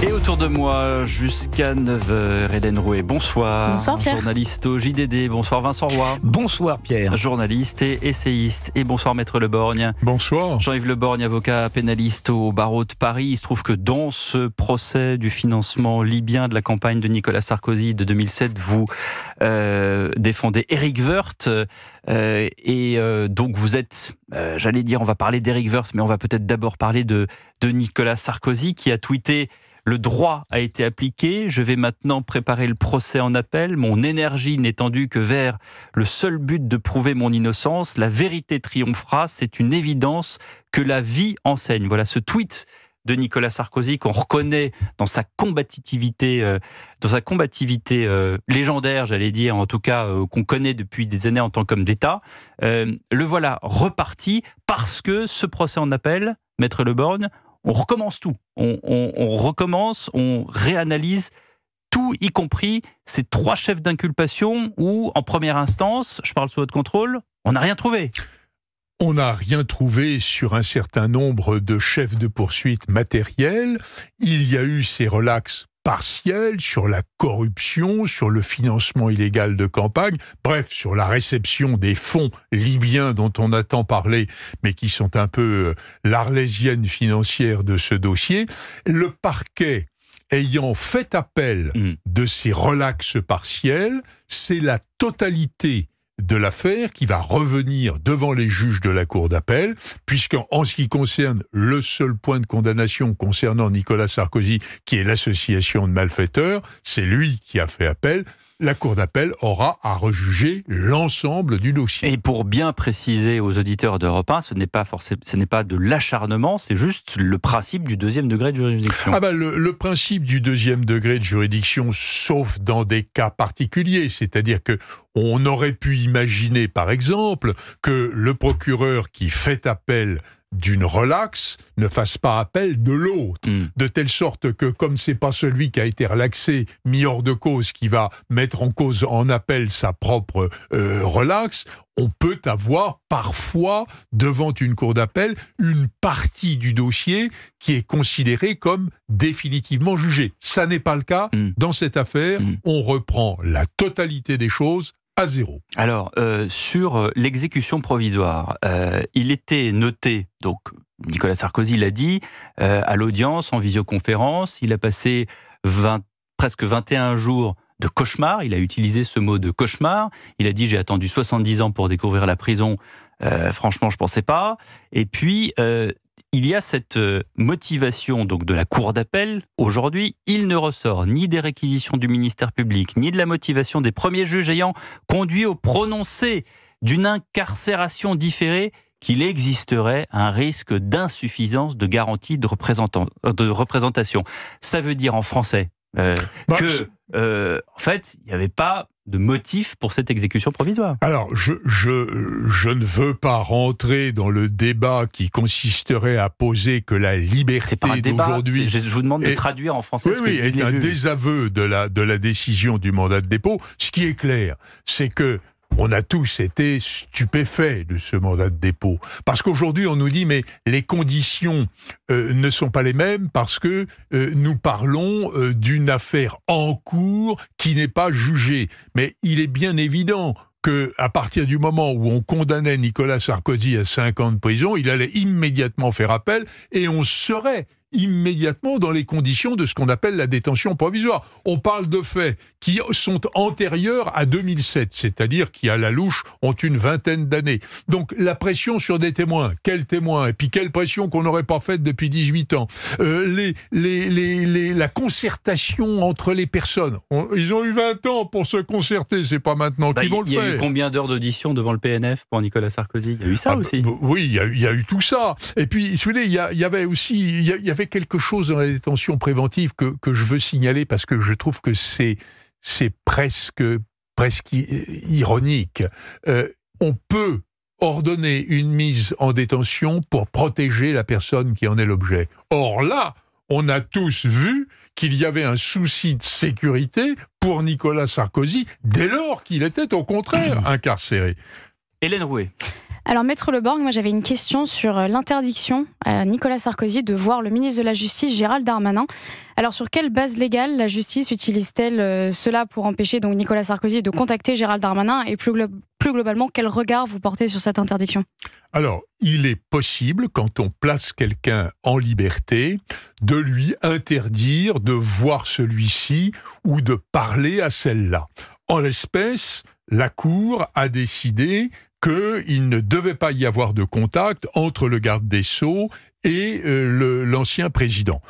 Et autour de moi, jusqu'à 9h, Hélène Rouet, bonsoir. Bonsoir Pierre. Journaliste au JDD, bonsoir Vincent Roy. Bonsoir Pierre. Journaliste et essayiste. Et bonsoir Maître Le Borgne. Bonsoir. Jean-Yves Le Borgne, avocat pénaliste au barreau de Paris. Il se trouve que dans ce procès du financement libyen de la campagne de Nicolas Sarkozy de 2007, vous défendez Éric Woerth. Donc vous êtes, j'allais dire, on va parler d'Éric Woerth, mais on va peut-être d'abord parler de Nicolas Sarkozy qui a tweeté: le droit a été appliqué, je vais maintenant préparer le procès en appel, mon énergie n'est tendue que vers le seul but de prouver mon innocence, la vérité triomphera, c'est une évidence que la vie enseigne. Voilà ce tweet de Nicolas Sarkozy qu'on reconnaît dans sa combativité légendaire, j'allais dire, en tout cas qu'on connaît depuis des années en tant qu'homme d'État. Le voilà reparti parce que ce procès en appel, Maître Le Borgne, on recommence tout. On recommence, on réanalyse tout, y compris ces 3 chefs d'inculpation où, en première instance, je parle sous votre contrôle, on n'a rien trouvé. On n'a rien trouvé sur un certain nombre de chefs de poursuite matériels. Il y a eu ces relax partiels sur la corruption, sur le financement illégal de campagne, bref, sur la réception des fonds libyens dont on a tant parlé, mais qui sont un peu l'arlésienne financière de ce dossier. Le parquet ayant fait appel de ces relax partiels, c'est la totalité de l'affaire qui va revenir devant les juges de la Cour d'appel, puisqu'en ce qui concerne le seul point de condamnation concernant Nicolas Sarkozy, qui est l'association de malfaiteurs, c'est lui qui a fait appel. La Cour d'appel aura à rejuger l'ensemble du dossier. Et pour bien préciser aux auditeurs d'Europe 1, ce n'est pas de l'acharnement, c'est juste le principe du 2e degré de juridiction. Le principe du 2e degré de juridiction, sauf dans des cas particuliers, c'est-à-dire que on aurait pu imaginer, par exemple, que le procureur qui fait appel d'une relaxe ne fasse pas appel de l'autre, de telle sorte que, comme c'est pas celui qui a été relaxé, mis hors de cause, qui va mettre en cause en appel sa propre relaxe, on peut avoir parfois, devant une cour d'appel, une partie du dossier qui est considérée comme définitivement jugée. Ça n'est pas le cas. Dans cette affaire, on reprend la totalité des choses à zéro. Alors, sur l'exécution provisoire, il était noté, donc Nicolas Sarkozy l'a dit, à l'audience, en visioconférence, il a passé presque 21 jours de cauchemar, il a utilisé ce mot de cauchemar, il a dit « j'ai attendu 70 ans pour découvrir la prison, franchement je ne pensais pas », et puis il y a cette motivation donc de la Cour d'appel. Aujourd'hui, il ne ressort ni des réquisitions du ministère public, ni de la motivation des premiers juges ayant conduit au prononcé d'une incarcération différée qu'il existerait un risque d'insuffisance de garantie de représentation. Ça veut dire en français en fait, il n'y avait pas de motif pour cette exécution provisoire. Alors, je ne veux pas rentrer dans le débat qui consisterait à poser que la liberté d'aujourd'hui... Je vous demande de traduire en français ce que disent les juges. Oui, est un désaveu de la décision du mandat de dépôt. Ce qui est clair, c'est que on a tous été stupéfaits de ce mandat de dépôt. Parce qu'aujourd'hui, on nous dit, mais les conditions ne sont pas les mêmes parce que nous parlons d'une affaire en cours qui n'est pas jugée. Mais il est bien évident qu'à partir du moment où on condamnait Nicolas Sarkozy à 5 ans de prison, il allait immédiatement faire appel et on serait immédiatement dans les conditions de ce qu'on appelle la détention provisoire. On parle de faits qui sont antérieurs à 2007, c'est-à-dire qui, à la louche, ont une 20aine d'années. Donc, la pression sur des témoins, quels témoins, et puis quelle pression qu'on n'aurait pas faite depuis 18 ans, la concertation entre les personnes. Ils ont eu 20 ans pour se concerter, c'est pas maintenant qu'ils vont le faire. Il y a eu combien d'heures d'audition devant le PNF pour Nicolas Sarkozy ? Il y a eu ça aussi. Oui, il y a eu tout ça. Et puis, vous voulez, il y avait aussi... Il y avait quelque chose dans la détention préventive que je veux signaler parce que je trouve que c'est presque ironique. On peut ordonner une mise en détention pour protéger la personne qui en est l'objet. Or là, on a tous vu qu'il y avait un souci de sécurité pour Nicolas Sarkozy dès lors qu'il était au contraire incarcéré. Hélène Rouet. Alors, Maître Le Borgne, moi j'avais une question sur l'interdiction à Nicolas Sarkozy de voir le ministre de la Justice, Gérald Darmanin. Alors, sur quelle base légale la justice utilise-t-elle cela pour empêcher donc Nicolas Sarkozy de contacter Gérald Darmanin, et plus globalement, quel regard vous portez sur cette interdiction ? Alors, il est possible, quand on place quelqu'un en liberté, de lui interdire de voir celui-ci ou de parler à celle-là. En l'espèce, la Cour a décidé qu'il ne devait pas y avoir de contact entre le garde des Sceaux et l'ancien président.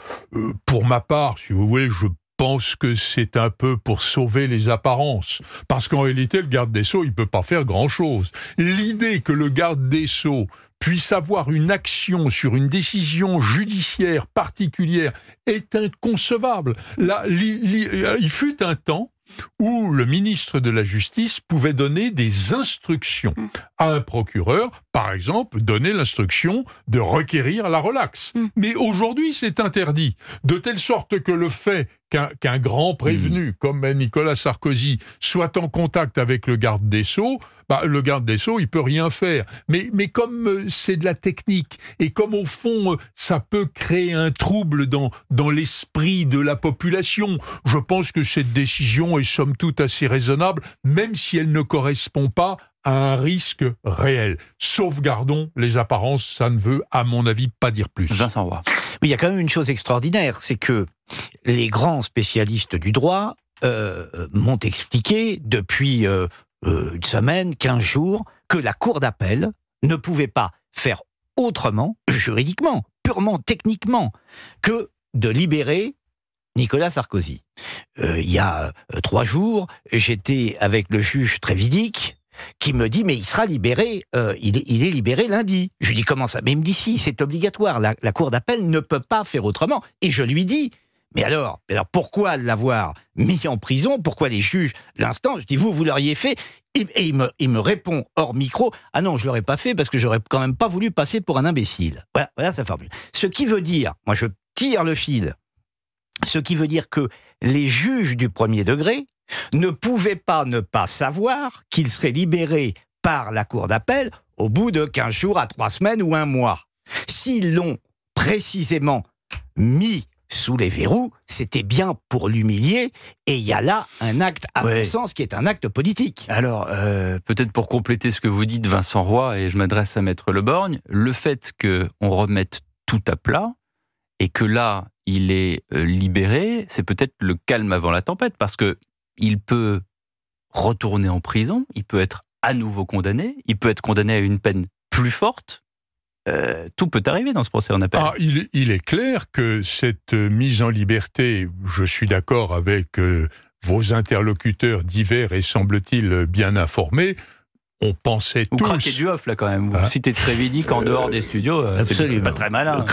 Pour ma part, si vous voulez, je pense que c'est un peu pour sauver les apparences. Parce qu'en réalité, le garde des Sceaux, il ne peut pas faire grand-chose. L'idée que le garde des Sceaux puisse avoir une action sur une décision judiciaire particulière est inconcevable. Là, il fut un temps où le ministre de la Justice pouvait donner des instructions à un procureur, par exemple, donner l'instruction de requérir la relaxe. Mais aujourd'hui, c'est interdit, de telle sorte que le fait qu'un grand prévenu, comme Nicolas Sarkozy, soit en contact avec le garde des Sceaux, le garde des Sceaux, il peut rien faire. Mais comme c'est de la technique, et comme au fond, ça peut créer un trouble dans l'esprit de la population, je pense que cette décision est somme toute assez raisonnable, même si elle ne correspond pas à un risque réel. Sauvegardons les apparences, ça ne veut, à mon avis, pas dire plus. Vincent Roy. Oui, il y a quand même une chose extraordinaire, c'est que les grands spécialistes du droit m'ont expliqué depuis une semaine, 15 jours, que la Cour d'appel ne pouvait pas faire autrement, juridiquement, purement techniquement, que de libérer Nicolas Sarkozy. Il y a 3 jours, j'étais avec le juge Trévidic, qui me dit, mais il sera libéré, il est libéré lundi. Je lui dis, comment ça ? Mais il me dit, si, c'est obligatoire, la Cour d'appel ne peut pas faire autrement. Et je lui dis, mais alors pourquoi l'avoir mis en prison ? Pourquoi les juges, l'instant, je dis, vous l'auriez fait ? Et il me répond hors micro, ah non, je l'aurais pas fait parce que j'aurais quand même pas voulu passer pour un imbécile. Voilà sa formule. Ce qui veut dire, moi je tire le fil, ce qui veut dire que les juges du premier degré ne pouvaient pas ne pas savoir qu'il serait libéré par la Cour d'appel au bout de 15 jours à 3 semaines ou 1 mois. S'ils l'ont précisément mis sous les verrous, c'était bien pour l'humilier, et il y a là un acte, à mon sens, qui est un acte politique. Alors, peut-être pour compléter ce que vous dites, Vincent Roy, et je m'adresse à Maître Le Borgne, le fait qu'on remette tout à plat, et que là, il est libéré, c'est peut-être le calme avant la tempête, parce que il peut retourner en prison, il peut être à nouveau condamné, il peut être condamné à une peine plus forte. Tout peut arriver dans ce procès en appel. Il est clair que cette mise en liberté, je suis d'accord avec vos interlocuteurs divers et semble-t-il bien informés, on pensait tous... Vous craquez du off là quand même, vous citez Trévidic en dehors des studios, c'est pas très malin.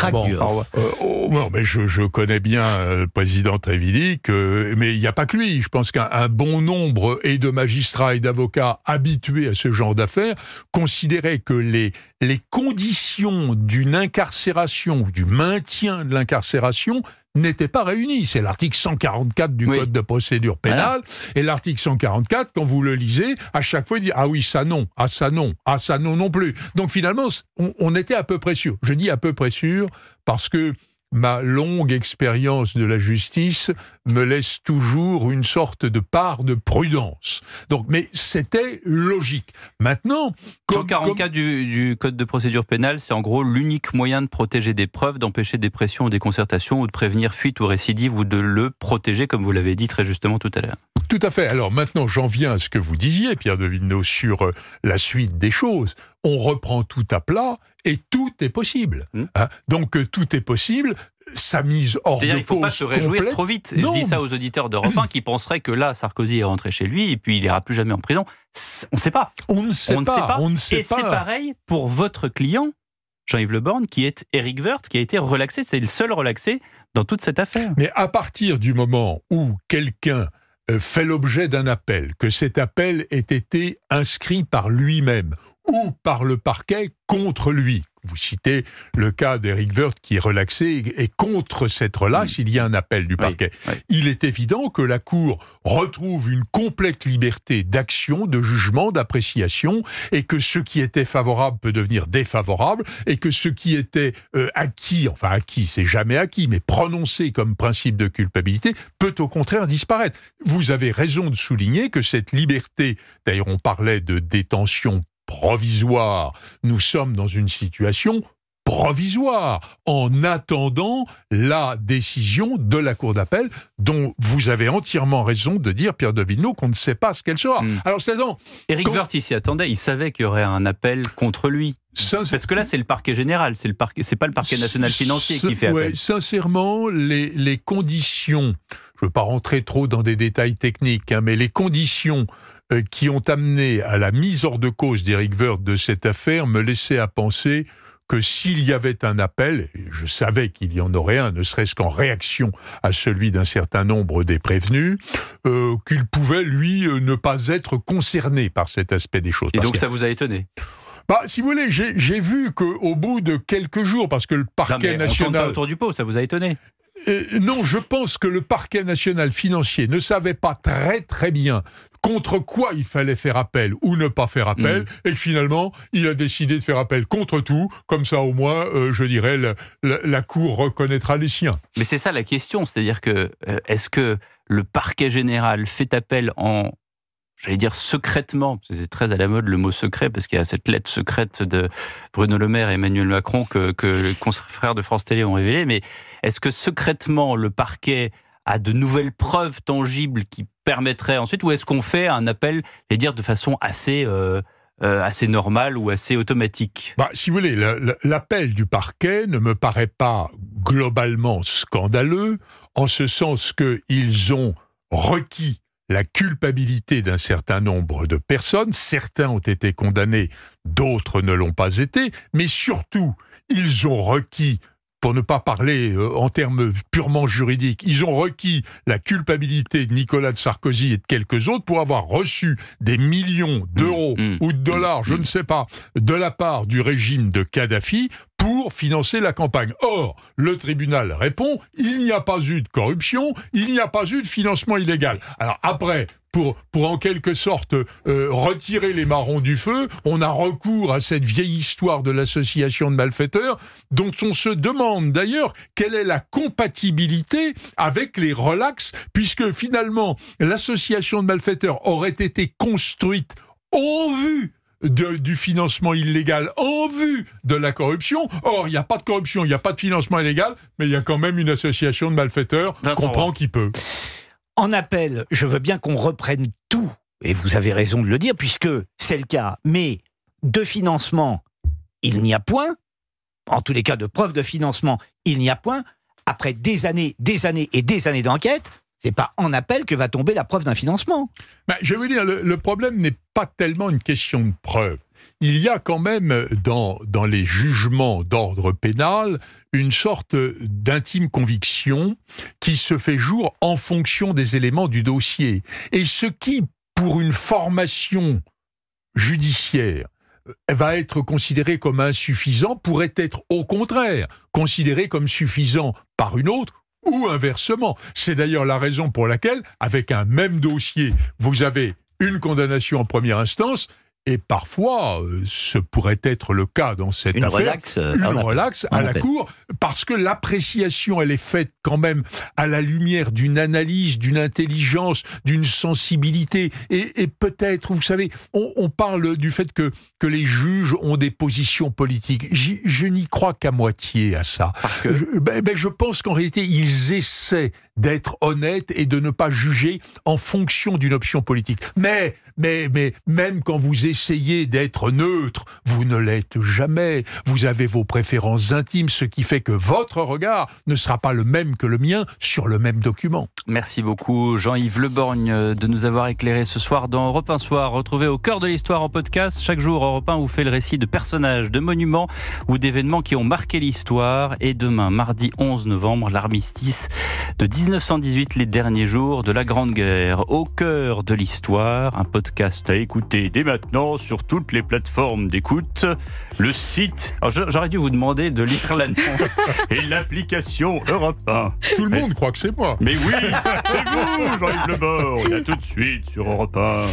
Non, mais je connais bien le président Trévidic, mais il n'y a pas que lui. Je pense qu'un bon nombre et de magistrats et d'avocats habitués à ce genre d'affaires considéraient que les conditions d'une incarcération, du maintien de l'incarcération, n'étaient pas réunis. C'est l'article 144 du Code de procédure pénale. Voilà. Et l'article 144, quand vous le lisez, à chaque fois, il dit « Ah oui, ça non, ah ça non, ah ça non non plus ». Donc finalement, on était à peu près sûr. Je dis à peu près sûr parce que ma longue expérience de la justice me laisse toujours une sorte de part de prudence. Donc, mais c'était logique. Maintenant... 144 du Code de procédure pénale, c'est en gros l'unique moyen de protéger des preuves, d'empêcher des pressions ou des concertations, ou de prévenir fuite ou récidive, ou de le protéger, comme vous l'avez dit très justement tout à l'heure. Tout à fait. Alors maintenant, j'en viens à ce que vous disiez, Pierre de Villeneuve, sur la suite des choses. On reprend tout à plat et tout est possible. Donc tout est possible. Sa mise hors de cause. Il ne faut pas se réjouir trop vite. Et je dis ça aux auditeurs d'Europe 1 qui penseraient que là, Sarkozy est rentré chez lui et puis il n'ira plus jamais en prison. On ne sait pas. On ne sait pas. Et c'est pareil pour votre client, Jean-Yves Le Borgne, qui est Éric Woerth, qui a été relaxé. C'est le seul relaxé dans toute cette affaire. Mais à partir du moment où quelqu'un fait l'objet d'un appel, que cet appel ait été inscrit par lui-même ou par le parquet contre lui, Vous citez le cas d'Éric Woerth qui est relaxé, et contre cette relaxe, il y a un appel du parquet. Oui. Il est évident que la Cour retrouve une complète liberté d'action, de jugement, d'appréciation, et que ce qui était favorable peut devenir défavorable, et que ce qui était acquis, c'est jamais acquis, mais prononcé comme principe de culpabilité, peut au contraire disparaître. Vous avez raison de souligner que cette liberté, d'ailleurs on parlait de détention provisoire, nous sommes dans une situation provisoire, en attendant la décision de la Cour d'appel, dont vous avez entièrement raison de dire, Pierre de Villeneuve, qu'on ne sait pas ce qu'elle sera. Alors, Éric Woerth, il s'y attendait, il savait qu'il y aurait un appel contre lui. Parce que là, c'est le parquet général, c'est pas le parquet national financier qui fait appel. Sincèrement, les conditions, je ne veux pas rentrer trop dans des détails techniques, mais les conditions qui ont amené à la mise hors de cause d'Éric Woerth de cette affaire me laissaient à penser que s'il y avait un appel, et je savais qu'il y en aurait un, ne serait-ce qu'en réaction à celui d'un certain nombre des prévenus, qu'il pouvait, lui, ne pas être concerné par cet aspect des choses. Et donc ça vous a étonné ? Si vous voulez, j'ai vu qu'au bout de quelques jours, parce que le parquet national... On tourne pas autour du pot, ça vous a étonné ? Non, je pense que le parquet national financier ne savait pas très très bien contre quoi il fallait faire appel ou ne pas faire appel, et que finalement, il a décidé de faire appel contre tout, comme ça au moins, je dirais, la Cour reconnaîtra les siens. Mais c'est ça la question, c'est-à-dire que, est-ce que le parquet général fait appel en... J'allais dire secrètement, c'est très à la mode le mot secret, parce qu'il y a cette lettre secrète de Bruno Le Maire et Emmanuel Macron que les confrères de France Télé ont révélé, mais est-ce que secrètement le parquet a de nouvelles preuves tangibles qui permettraient ensuite, ou est-ce qu'on fait un appel, j'allais dire, de façon assez normale ou assez automatique ? Si vous voulez, l'appel du parquet ne me paraît pas globalement scandaleux, en ce sens qu'ils ont requis la culpabilité d'un certain nombre de personnes. Certains ont été condamnés, d'autres ne l'ont pas été, mais surtout, ils ont requis, pour ne pas parler en termes purement juridiques, ils ont requis la culpabilité de Nicolas Sarkozy et de quelques autres pour avoir reçu des millions d'euros ou de dollars, je ne sais pas, de la part du régime de Kadhafi pour financer la campagne. Or, le tribunal répond, il n'y a pas eu de corruption, il n'y a pas eu de financement illégal. Alors après, pour en quelque sorte retirer les marrons du feu, on a recours à cette vieille histoire de l'association de malfaiteurs, dont on se demande d'ailleurs quelle est la compatibilité avec les relax, puisque finalement l'association de malfaiteurs aurait été construite en vue du financement illégal, en vue de la corruption. Or, il n'y a pas de corruption, il n'y a pas de financement illégal, mais il y a quand même une association de malfaiteurs, comprend qui peut. En appel, je veux bien qu'on reprenne tout, et vous avez raison de le dire, puisque c'est le cas, mais de financement, il n'y a point. En tous les cas, de preuve de financement, il n'y a point. Après des années et des années d'enquête, c'est pas en appel que va tomber la preuve d'un financement. Je veux dire, le problème n'est pas tellement une question de preuve. Il y a quand même dans les jugements d'ordre pénal une sorte d'intime conviction qui se fait jour en fonction des éléments du dossier. Et ce qui, pour une formation judiciaire, va être considéré comme insuffisant pourrait être au contraire considéré comme suffisant par une autre, ou inversement. C'est d'ailleurs la raison pour laquelle, avec un même dossier, vous avez une condamnation en première instance, et parfois, ce pourrait être le cas dans cette affaire, une relaxe à la Cour, parce que l'appréciation, elle est faite quand même à la lumière d'une analyse, d'une intelligence, d'une sensibilité, et peut-être, vous savez, on parle du fait que les juges ont des positions politiques. Je n'y crois qu'à moitié à ça. Parce que... je pense qu'en réalité, ils essaient d'être honnêtes et de ne pas juger en fonction d'une option politique. Mais même quand vous essayez d'être neutre, vous ne l'êtes jamais. Vous avez vos préférences intimes, ce qui fait que votre regard ne sera pas le même que le mien sur le même document. Merci beaucoup Jean-Yves Le Borgne de nous avoir éclairé ce soir dans Europe 1 Soir. Retrouvez Au cœur de l'histoire en podcast. Chaque jour, Europe 1 vous fait le récit de personnages, de monuments ou d'événements qui ont marqué l'histoire. Et demain, mardi 11 novembre, l'armistice de 1918, les derniers jours de la Grande Guerre. Au cœur de l'histoire, un podcast à écouter dès maintenant maintenant sur toutes les plateformes d'écoute. Le site... Alors, j'aurais dû vous demander de lire l'annonce et l'application Europe 1. Tout le monde croit que c'est moi. Mais oui, c'est vous, Jean-Yves Lebord. Et à tout de suite sur Europe 1.